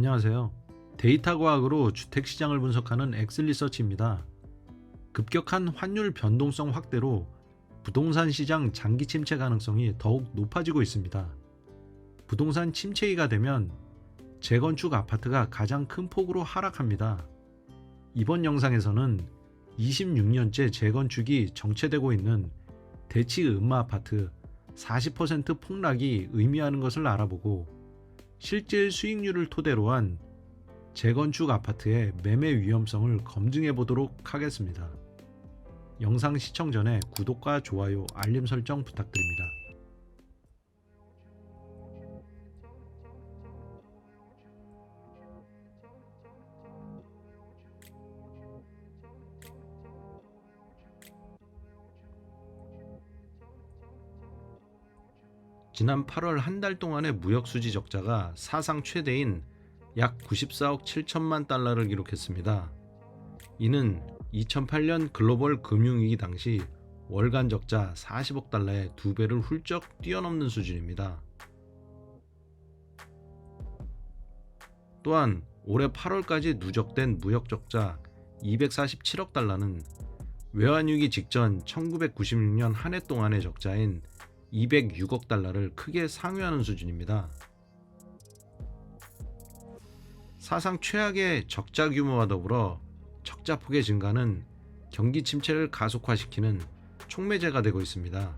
안녕하세요. 데이터 과학으로 주택시장을 분석하는 엑슬리서치입니다. 급격한 환율 변동성 확대로 부동산 시장 장기 침체 가능성이 더욱 높아지고 있습니다. 부동산 침체기가 되면 재건축 아파트가 가장 큰 폭으로 하락합니다. 이번 영상에서는 26년째 재건축이 정체되고 있는 대치 음마 아파트 40% 폭락이 의미하는 것을 알아보고 실질 수익률을 토대로 한 재건축 아파트의 매매 위험성을 검증해 보도록 하겠습니다. 영상 시청 전에 구독과 좋아요, 알림 설정 부탁드립니다. 지난 8월 한 달 동안의 무역수지 적자가 사상 최대인 약 94억 7천만 달러를 기록했습니다. 이는 2008년 글로벌 금융위기 당시 월간 적자 40억 달러의 2배를 훌쩍 뛰어넘는 수준입니다. 또한 올해 8월까지 누적된 무역 적자 247억 달러는 외환위기 직전 1996년 한 해 동안의 적자인 206억 달러를 크게 상회하는 수준입니다. 사상 최악의 적자 규모와 더불어 적자 폭의 증가는 경기 침체를 가속화시키는 촉매제가 되고 있습니다.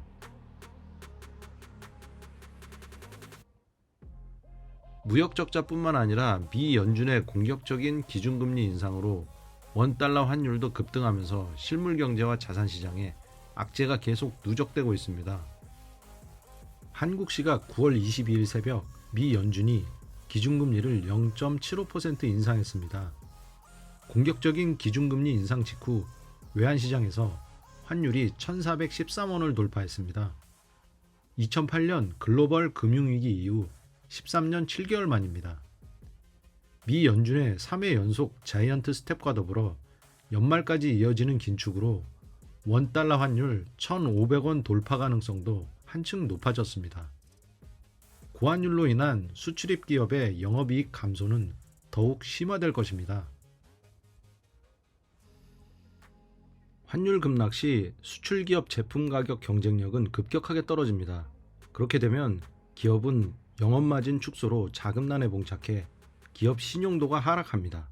무역 적자뿐만 아니라 미 연준의 공격적인 기준금리 인상으로 원달러 환율도 급등하면서 실물 경제와 자산 시장에 악재가 계속 누적되고 있습니다. 한국 시각 9월 22일 새벽 미 연준이 기준금리를 0.75% 인상했습니다. 공격적인 기준금리 인상 직후 외환시장에서 환율이 1,413원을 돌파했습니다. 2008년 글로벌 금융위기 이후 13년 7개월 만입니다. 미 연준의 3회 연속 자이언트 스텝과 더불어 연말까지 이어지는 긴축으로 원달러 환율 1,500원 돌파 가능성도 한층 높아졌습니다. 고환율로 인한 수출입 기업의 영업이익 감소는 더욱 심화될 것입니다. 환율 급락 시 수출 기업 제품 가격 경쟁력은 급격하게 떨어집니다. 그렇게 되면 기업은 영업 마진 축소로 자금난에 봉착해 기업 신용도가 하락합니다.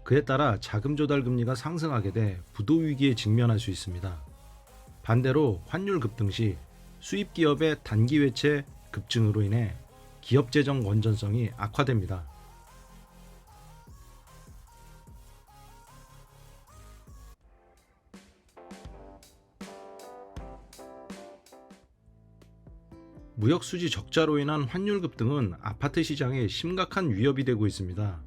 그에 따라 자금 조달 금리가 상승하게 돼 부도 위기에 직면할 수 있습니다. 반대로 환율 급등 시 수입 기업의 단기 외채 급증으로 인해 기업 재정 건전성이 악화됩니다. 무역 수지 적자로 인한 환율 급등은 아파트 시장에 심각한 위협이 되고 있습니다.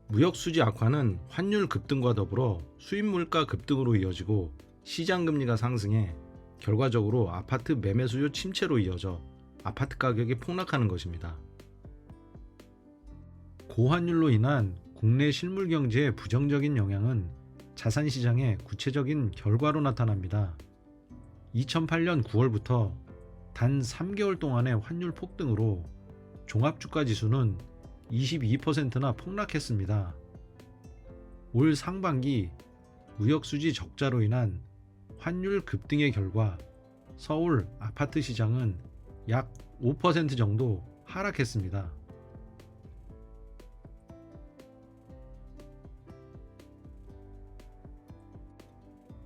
무역 수지 악화는 환율 급등과 더불어 수입 물가 급등으로 이어지고 시장 금리가 상승해 결과적으로 아파트 매매 수요 침체로 이어져 아파트 가격이 폭락하는 것입니다. 고환율로 인한 국내 실물 경제의 부정적인 영향은 자산 시장의 구체적인 결과로 나타납니다. 2008년 9월부터 단 3개월 동안의 환율 폭등으로 종합주가 지수는 22%나 폭락했습니다. 올 상반기 무역수지 적자로 인한 환율 급등의 결과 서울 아파트 시장은 약 5% 정도 하락했습니다.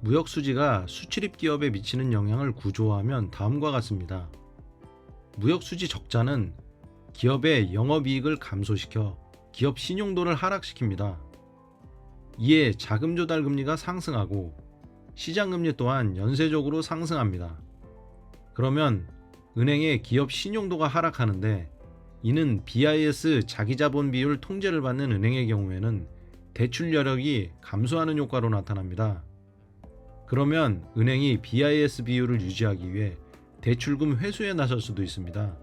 무역 수지가 수출입 기업에 미치는 영향을 구조화하면 다음과 같습니다. 무역 수지 적자는 기업의 영업이익을 감소시켜 기업 신용도를 하락시킵니다. 이에 자금 조달 금리가 상승하고 시장 금리 또한 연쇄적으로 상승합니다. 그러면 은행의 기업 신용도가 하락하는데 이는 BIS 자기자본 비율 통제를 받는 은행의 경우에는 대출 여력이 감소하는 효과로 나타납니다. 그러면 은행이 BIS 비율을 유지하기 위해 대출금 회수에 나설 수도 있습니다.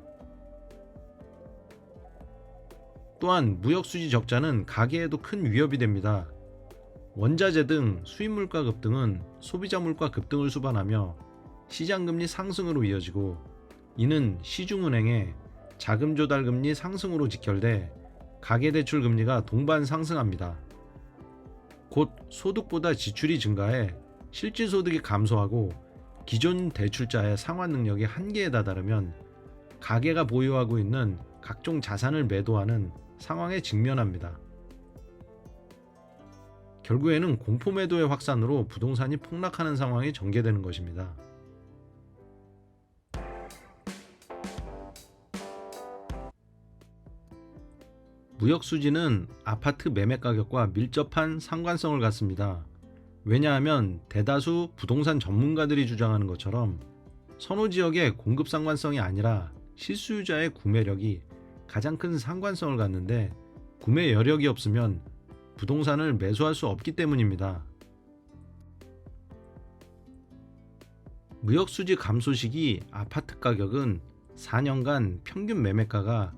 또한 무역수지 적자는 가계에도 큰 위협이 됩니다. 원자재 등 수입 물가 급등은 소비자 물가 급등을 수반하며 시장금리 상승으로 이어지고 이는 시중은행의 자금 조달 금리 상승으로 직결돼 가계대출 금리가 동반 상승합니다. 곧 소득보다 지출이 증가해 실질소득이 감소하고 기존 대출자의 상환 능력이 한계에 다다르면 가계가 보유하고 있는 각종 자산을 매도하는 상황에 직면합니다. 결국에는 공포매도의 확산으로 부동산이 폭락하는 상황이 전개되는 것입니다. 무역수지는 아파트 매매 가격과 밀접한 상관성을 갖습니다. 왜냐하면 대다수 부동산 전문가들이 주장하는 것처럼 선호 지역의 공급 상관성이 아니라 실수요자의 구매력이 가장 큰 상관성을 갖는데, 구매 여력이 없으면 부동산을 매수할 수 없기 때문입니다. 무역수지 감소 시기 아파트 가격은 4년간 평균 매매가가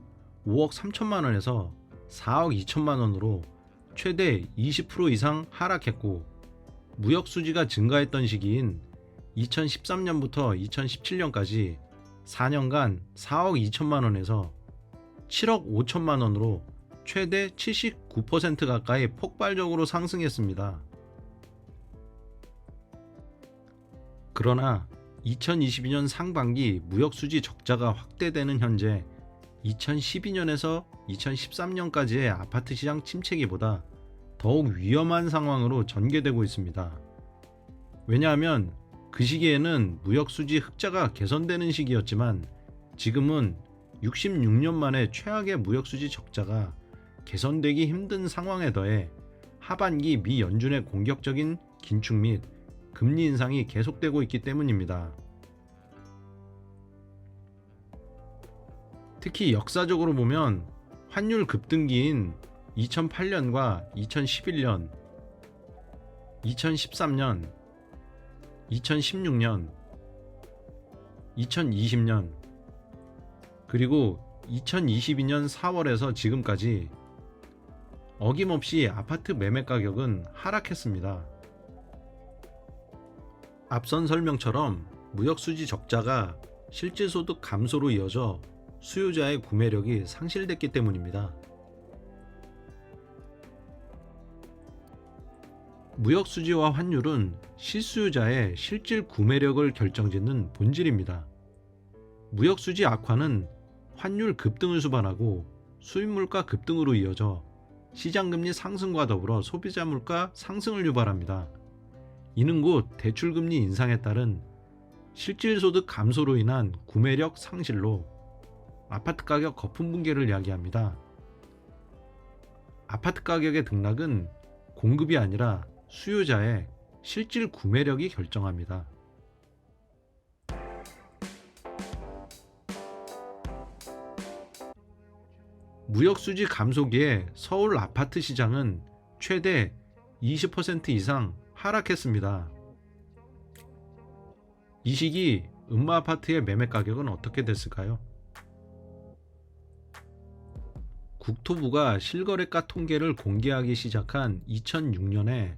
5억 3천만 원에서 4억 2천만 원으로 최대 20% 이상 하락했고, 무역수지가 증가했던 시기인 2013년부터 2017년까지 4년간 4억 2천만 원에서 7억 5천만 원으로 최대 79% 가까이 폭발적으로 상승했습니다. 그러나 2022년 상반기 무역수지 적자가 확대되는 현재 2012년에서 2013년까지의 아파트 시장 침체기보다 더욱 위험한 상황으로 전개되고 있습니다. 왜냐하면 그 시기에는 무역수지 흑자가 개선되는 시기였지만 지금은 66년 만에 최악의 무역수지 적자가 개선되기 힘든 상황에 더해 하반기 미 연준의 공격적인 긴축 및 금리 인상이 계속되고 있기 때문입니다. 특히 역사적으로 보면 환율 급등기인 2008년과 2011년, 2013년, 2016년, 2020년, 그리고 2022년 4월에서 지금까지 어김없이 아파트 매매 가격은 하락했습니다. 앞선 설명처럼 무역수지 적자가 실질소득 감소로 이어져 수요자의 구매력이 상실됐기 때문입니다. 무역수지와 환율은 실수요자의 실질 구매력을 결정짓는 본질입니다. 무역수지 악화는 환율 급등을 수반하고 수입물가 급등으로 이어져 시장금리 상승과 더불어 소비자 물가 상승을 유발합니다. 이는 곧 대출금리 인상에 따른 실질소득 감소로 인한 구매력 상실로 아파트 가격 거품 붕괴를 이야기합니다. 아파트 가격의 등락은 공급이 아니라 수요자의 실질 구매력이 결정합니다. 무역수지 감소기에 서울 아파트 시장은 최대 20% 이상 하락했습니다. 이 시기 음마아파트의 매매 가격은 어떻게 됐을까요? 국토부가 실거래가 통계를 공개하기 시작한 2006년에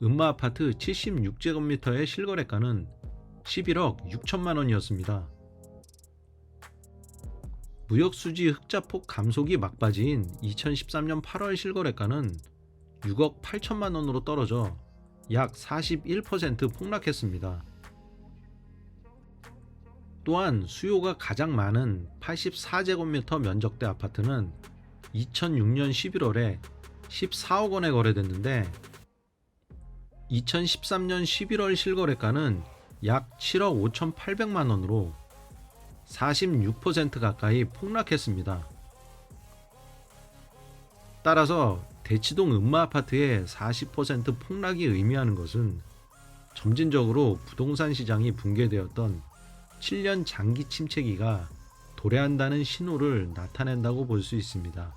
음마아파트 76제곱미터의 실거래가는 11억 6천만 원이었습니다. 무역수지 흑자폭 감소기 막바지인 2013년 8월 실거래가는 6억 8천만 원으로 떨어져 약 41% 폭락했습니다. 또한 수요가 가장 많은 84제곱미터 면적대 아파트는 2006년 11월에 14억 원에 거래됐는데 2013년 11월 실거래가는 약 7억 5,800만 원으로 46% 가까이 폭락했습니다. 따라서 대치동 음마아파트의 40% 폭락이 의미하는 것은 점진적으로 부동산 시장이 붕괴되었던 7년 장기 침체기가 도래한다는 신호를 나타낸다고 볼 수 있습니다.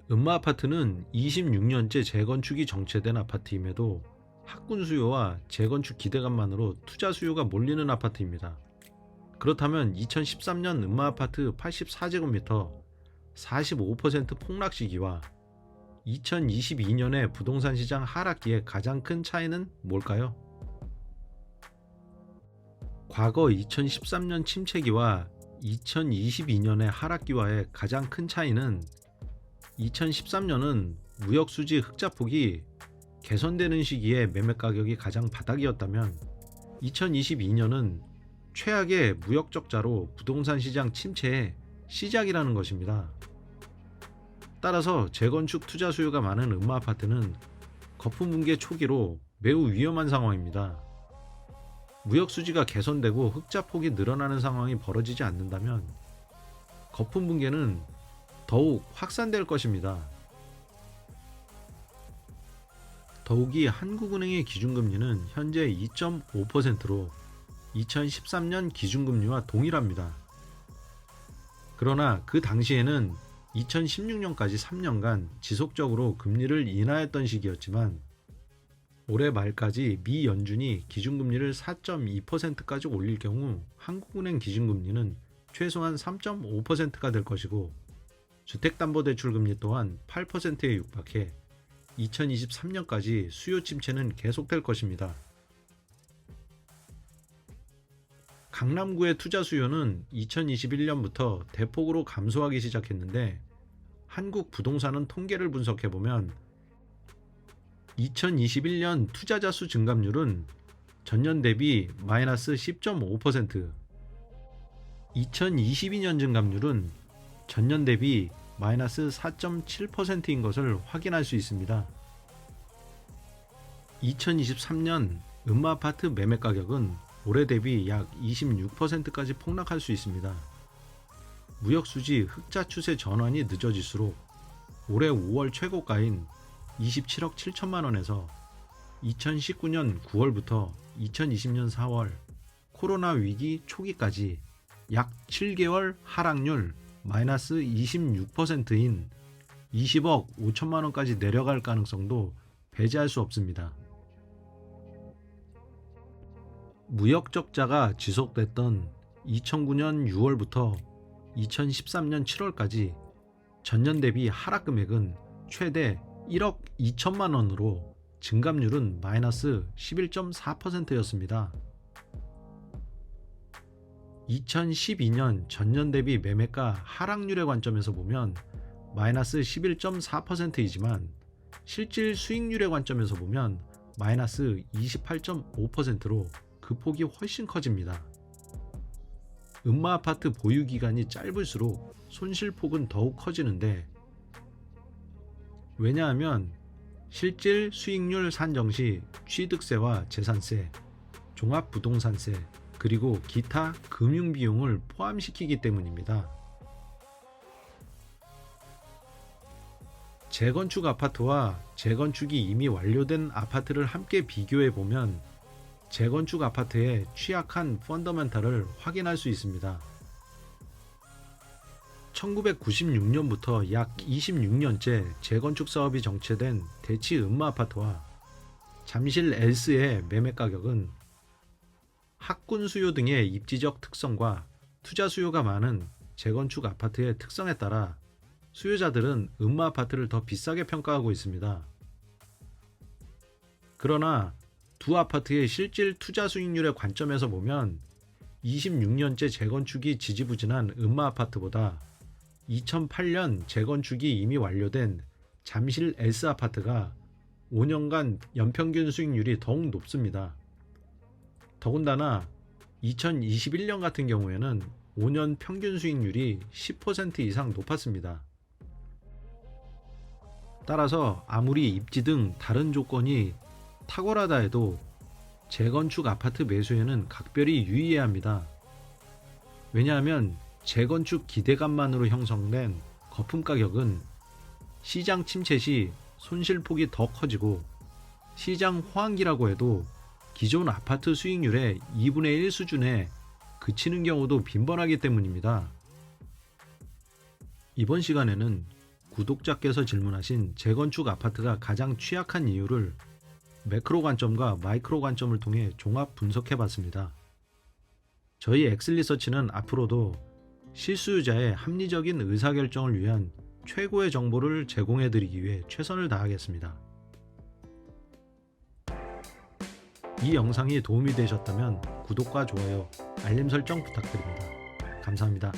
음마아파트는 26년째 재건축이 정체된 아파트임에도 학군 수요와 재건축 기대감만으로 투자 수요가 몰리는 아파트입니다. 그렇다면 2013년 음마아파트 84제곱미터 45% 폭락 시기와 2022년의 부동산 시장 하락기의 가장 큰 차이는 뭘까요? 과거 2013년 침체기와 2022년의 하락기와의 가장 큰 차이는 2013년은 무역수지 흑자폭이 개선되는 시기에 매매 가격이 가장 바닥이었다면 2022년은 최악의 무역 적자로 부동산 시장 침체의 시작이라는 것입니다. 따라서 재건축 투자 수요가 많은 음마아파트는 거품 붕괴 초기로 매우 위험한 상황입니다. 무역 수지가 개선되고 흑자폭이 늘어나는 상황이 벌어지지 않는다면 거품 붕괴는 더욱 확산될 것입니다. 더욱이 한국은행의 기준금리는 현재 2.5%로 2013년 기준금리와 동일합니다. 그러나 그 당시에는 2016년까지 3년간 지속적으로 금리를 인하했던 시기였지만 올해 말까지 미 연준이 기준금리를 4.2%까지 올릴 경우 한국은행 기준금리는 최소한 3.5%가 될 것이고 주택담보대출금리 또한 8%에 육박해 2023년까지 수요 침체는 계속될 것입니다. 강남구의 투자 수요는 2021년부터 대폭으로 감소하기 시작했는데 한국 부동산은 통계를 분석해보면 2021년 투자자 수 증감률은 전년 대비 마이너스 10.5%, 2022년 증감률은 전년 대비 마이너스 4.7%인 것을 확인할 수 있습니다. 2023년 음마아파트 매매 가격은 올해 대비 약 26%까지 폭락할 수 있습니다. 무역수지 흑자 추세 전환이 늦어질수록 올해 5월 최고가인 27억 7천만 원에서 2019년 9월부터 2020년 4월 코로나 위기 초기까지 약 7개월 하락률 마이너스 26%인 20억 5천만 원까지 내려갈 가능성도 배제할 수 없습니다. 무역 적자가 지속됐던 2009년 6월부터 2013년 7월까지 전년 대비 하락 금액은 최대 1억 2천만 원으로 증감률은 마이너스 11.4%였습니다. 2012년 전년 대비 매매가 하락률의 관점에서 보면 마이너스 11.4%이지만 실질 수익률의 관점에서 보면 마이너스 28.5%로 그 폭이 훨씬 커집니다. 음마아파트 보유기간이 짧을수록 손실폭은 더욱 커지는데 왜냐하면 실질 수익률 산정 시 취득세와 재산세, 종합부동산세, 그리고 기타 금융비용을 포함시키기 때문입니다. 재건축 아파트와 재건축이 이미 완료된 아파트를 함께 비교해 보면 재건축 아파트의 취약한 펀더멘탈을 확인할 수 있습니다. 1996년부터 약 26년째 재건축 사업이 정체된 대치 음마아파트와 잠실 엘스의 매매 가격은 학군 수요 등의 입지적 특성과 투자 수요가 많은 재건축 아파트의 특성에 따라 수요자들은 음마아파트를 더 비싸게 평가하고 있습니다. 그러나 두 아파트의 실질 투자 수익률의 관점에서 보면 26년째 재건축이 지지부진한 음마아파트보다 2008년 재건축이 이미 완료된 잠실 엘스 아파트가 5년간 연평균 수익률이 더욱 높습니다. 더군다나 2021년 같은 경우에는 5년 평균 수익률이 10% 이상 높았습니다. 따라서 아무리 입지 등 다른 조건이 탁월하다 해도 재건축 아파트 매수에는 각별히 유의해야 합니다. 왜냐하면 재건축 기대감만으로 형성된 거품 가격은 시장 침체 시 손실폭이 더 커지고 시장 호황기라고 해도 기존 아파트 수익률의 2분의 1 수준에 그치는 경우도 빈번하기 때문입니다. 이번 시간에는 구독자께서 질문하신 재건축 아파트가 가장 취약한 이유를 매크로 관점과 마이크로 관점을 통해 종합 분석해 봤습니다. 저희 엑슬리서치는 앞으로도 실수요자의 합리적인 의사결정을 위한 최고의 정보를 제공해 드리기 위해 최선을 다하겠습니다. 이 영상이 도움이 되셨다면 구독과 좋아요, 알림 설정 부탁드립니다. 감사합니다.